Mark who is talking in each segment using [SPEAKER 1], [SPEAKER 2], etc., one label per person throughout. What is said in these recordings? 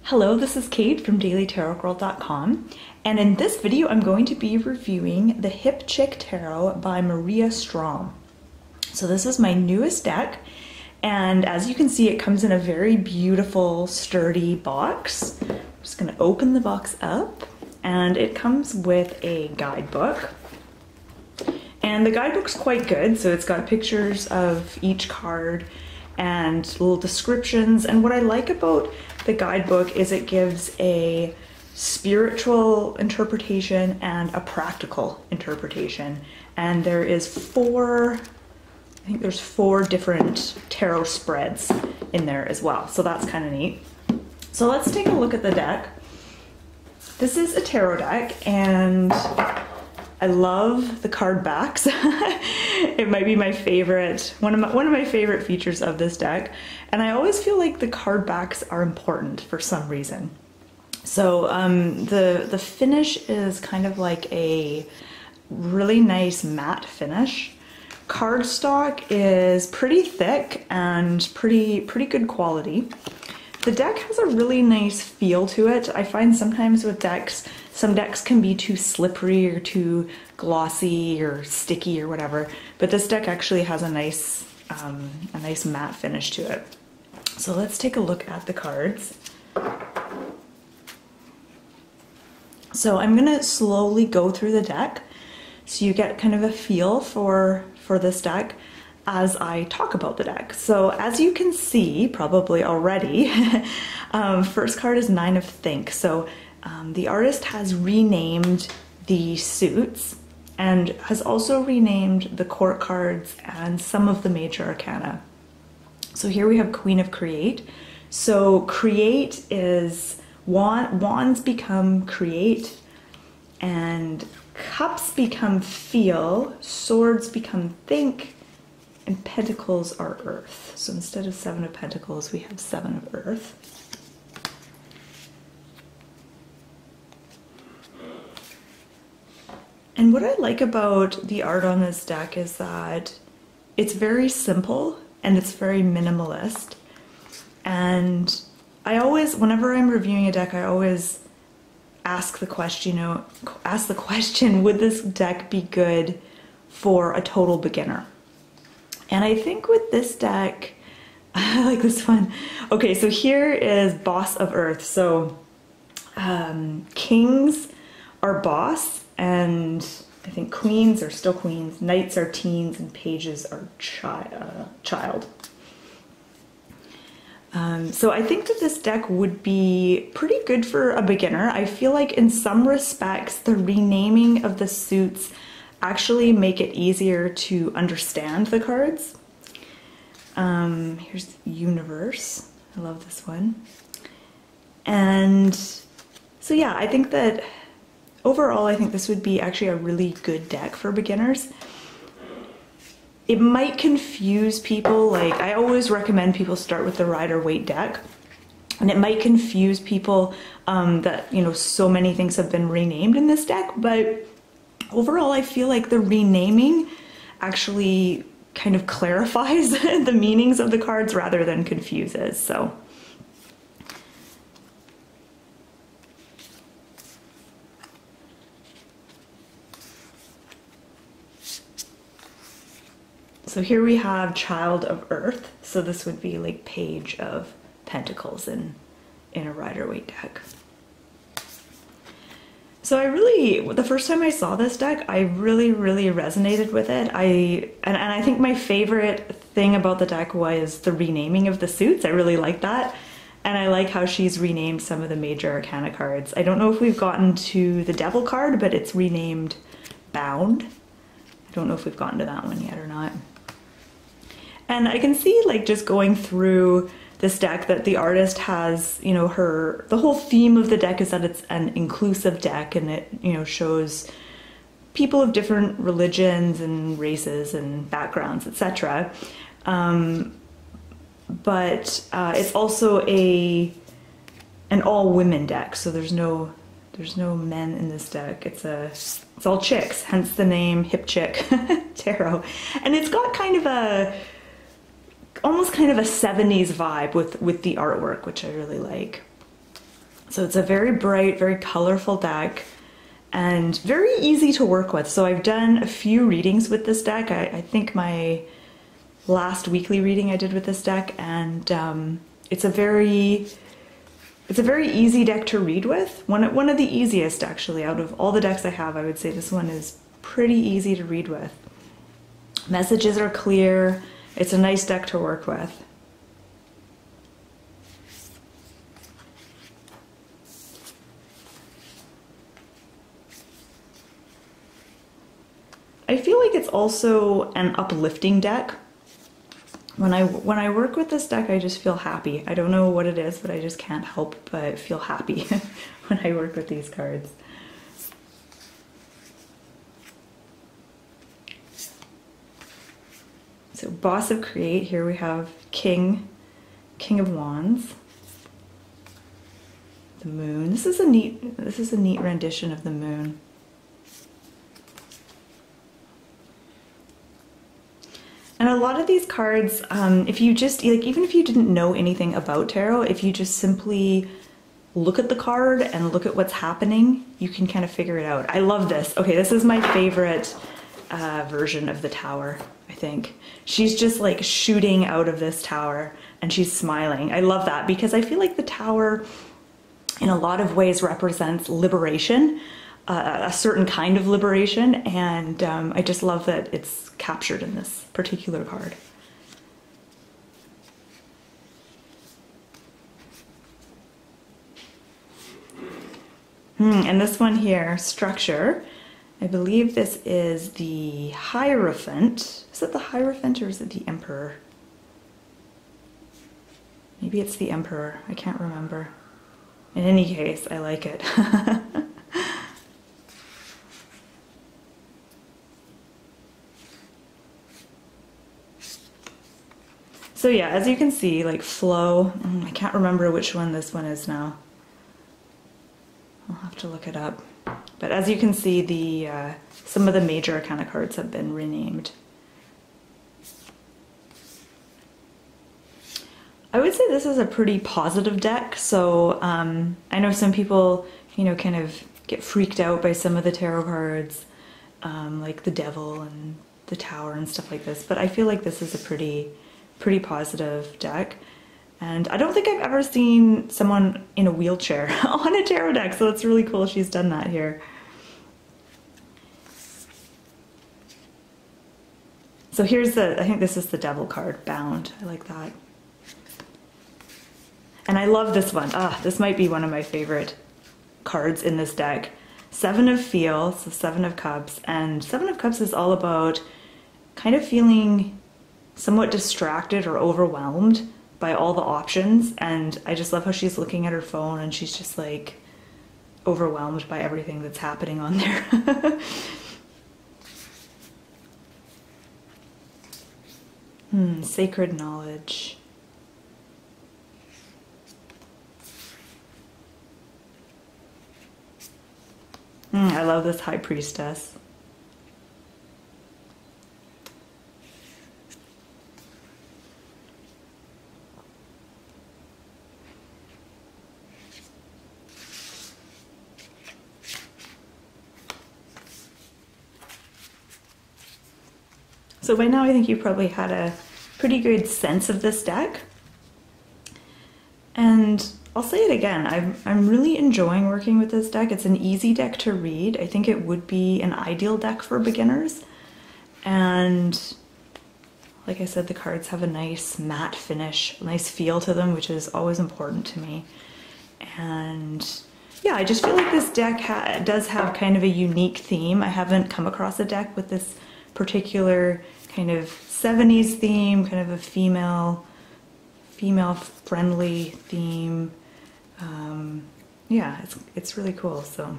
[SPEAKER 1] Hello, this is Kate from dailytarotgirl.com, and in this video I'm going to be reviewing the Hip Chick Tarot by Maria Strom. So this is my newest deck, and as you can see it comes in a very beautiful sturdy box. I'm just going to open the box up, and it comes with a guidebook. And the guidebook's quite good, so it's got pictures of each card and little descriptions. And what I like about the guidebook is it gives a spiritual interpretation and a practical interpretation. And there is I think there's four different tarot spreads in there as well. So that's kind of neat. So let's take a look at the deck. This is a tarot deck, and I love the card backs. It might be my favorite, one of my favorite features of this deck. And I always feel like the card backs are important for some reason. So the finish is kind of like a really nice matte finish. Cardstock is pretty thick and pretty good quality. The deck has a really nice feel to it. I find sometimes with decks, some decks can be too slippery or too glossy or sticky or whatever, but this deck actually has a nice matte finish to it. So let's take a look at the cards. So I'm gonna slowly go through the deck so you get kind of a feel for this deck as I talk about the deck. So as you can see probably already, first card is Nine of Think. So the artist has renamed the suits and has also renamed the court cards and some of the major arcana. So here we have Queen of Create. So create is wands become create, and cups become feel, swords become think, and pentacles are earth. So instead of Seven of Pentacles, we have Seven of Earth. And what I like about the art on this deck is that it's very simple and it's very minimalist. And I always, whenever I'm reviewing a deck, I always ask the question, would this deck be good for a total beginner? And I think with this deck, I like this one. Okay, so here is Boss of Earth. So kings are boss, and I think queens are still queens, knights are teens, and pages are child. So I think that this deck would be pretty good for a beginner. I feel like in some respects, the renaming of the suits actually make it easier to understand the cards. Here's Universe. I love this one. And so yeah, I think that overall, I think this would be actually a really good deck for beginners. It might confuse people. Like, I always recommend people start with the Rider-Waite deck. And it might confuse people that, you know, so many things have been renamed in this deck, but overall, I feel like the renaming actually kind of clarifies the meanings of the cards rather than confuses. So here we have Child of Earth. So this would be like Page of Pentacles in a Rider-Waite deck. So the first time I saw this deck, I really resonated with it. And I think my favorite thing about the deck was the renaming of the suits. I really like that. And I like how she's renamed some of the major arcana cards. I don't know if we've gotten to the Devil card, but it's renamed Bound. I don't know if we've gotten to that one yet or not. And I can see, like, just going through this deck that the artist has, you know, the whole theme of the deck is that it's an inclusive deck, and it, you know, shows people of different religions and races and backgrounds, etc. But it's also an all-women deck, so there's no men in this deck. It's all chicks, hence the name Hip Chick Tarot. And it's got kind of almost kind of a 70s vibe with the artwork, which I really like. So it's a very bright, very colorful deck and very easy to work with. So I've done a few readings with this deck. I think my last weekly reading I did with this deck, and it's a very easy deck to read with. One of the easiest, actually, out of all the decks I have. I would say this one is pretty easy to read with. Messages are clear. It's a nice deck to work with. I feel like it's also an uplifting deck. When I work with this deck, I just feel happy. I don't know what it is, but I just can't help but feel happy when I work with these cards. So Boss of Create, here we have King of Wands. The Moon. This is a neat rendition of the Moon. And a lot of these cards, if you just, like, even if you didn't know anything about tarot, if you just simply look at the card and look at what's happening, you can kind of figure it out. I love this. Okay, this is my favorite version of the Tower, I think. She's just like shooting out of this tower and she's smiling. I love that because I feel like the Tower in a lot of ways represents liberation. A certain kind of liberation, and I just love that it's captured in this particular card. And this one here, Structure, I believe this is the Hierophant. Is it the Hierophant or is it the Emperor? Maybe it's the Emperor, I can't remember. In any case, I like it. So yeah, as you can see, like flow, I can't remember which one this one is now. I'll have to look it up. But as you can see, some of the major arcana cards have been renamed. I would say this is a pretty positive deck. So I know some people, you know, kind of get freaked out by some of the tarot cards, like the Devil and the Tower and stuff like this. But I feel like this is a pretty positive deck. And I don't think I've ever seen someone in a wheelchair on a tarot deck, so it's really cool she's done that here. So here's I think this is the Devil card, Bound. I like that. And I love this one. This might be one of my favorite cards in this deck. Seven of Feel, so Seven of Cups. And Seven of Cups is all about kind of feeling somewhat distracted or overwhelmed by all the options, and I just love how she's looking at her phone and she's just like overwhelmed by everything that's happening on there. Sacred Knowledge. I love this High Priestess. So by now I think you probably had a pretty good sense of this deck. And I'll say it again, I'm really enjoying working with this deck. It's an easy deck to read. I think it would be an ideal deck for beginners. And like I said, the cards have a nice matte finish, a nice feel to them, which is always important to me. And yeah, I just feel like this deck does have kind of a unique theme. I haven't come across a deck with this particular kind of 70s theme, kind of a female friendly theme. Yeah, it's really cool. So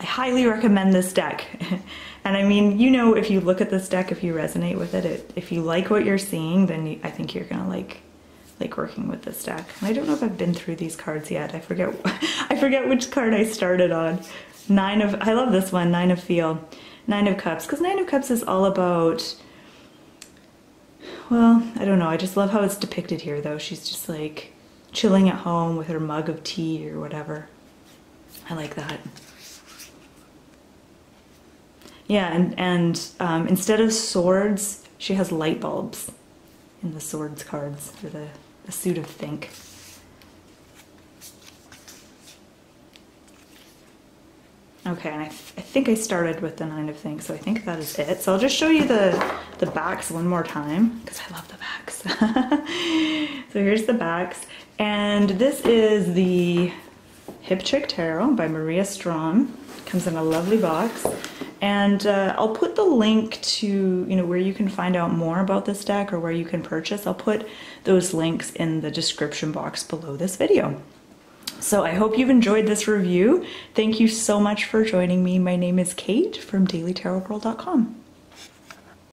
[SPEAKER 1] I highly recommend this deck. And I mean, you know, if you look at this deck, if you resonate with it, if you like what you're seeing, then I think you're gonna like working with this deck. And I don't know if I've been through these cards yet. I forget which card I started on. I love this one, Nine of Feel. Nine of Cups, because Nine of Cups is all about, well, I don't know, I just love how it's depicted here though. She's just like chilling at home with her mug of tea or whatever. I like that. Yeah, and instead of swords, she has light bulbs in the swords cards for the suit of think. Okay, and I think I started with the 9 of Thinks, so I think that is it. So I'll just show you the backs one more time, because I love the backs. So here's the backs, and this is the Hip Chick Tarot by Maria Strom. Comes in a lovely box, and I'll put the link to where you can find out more about this deck or where you can purchase. I'll put those links in the description box below this video. So I hope you've enjoyed this review. Thank you so much for joining me. My name is Kate from dailytarotgirl.com.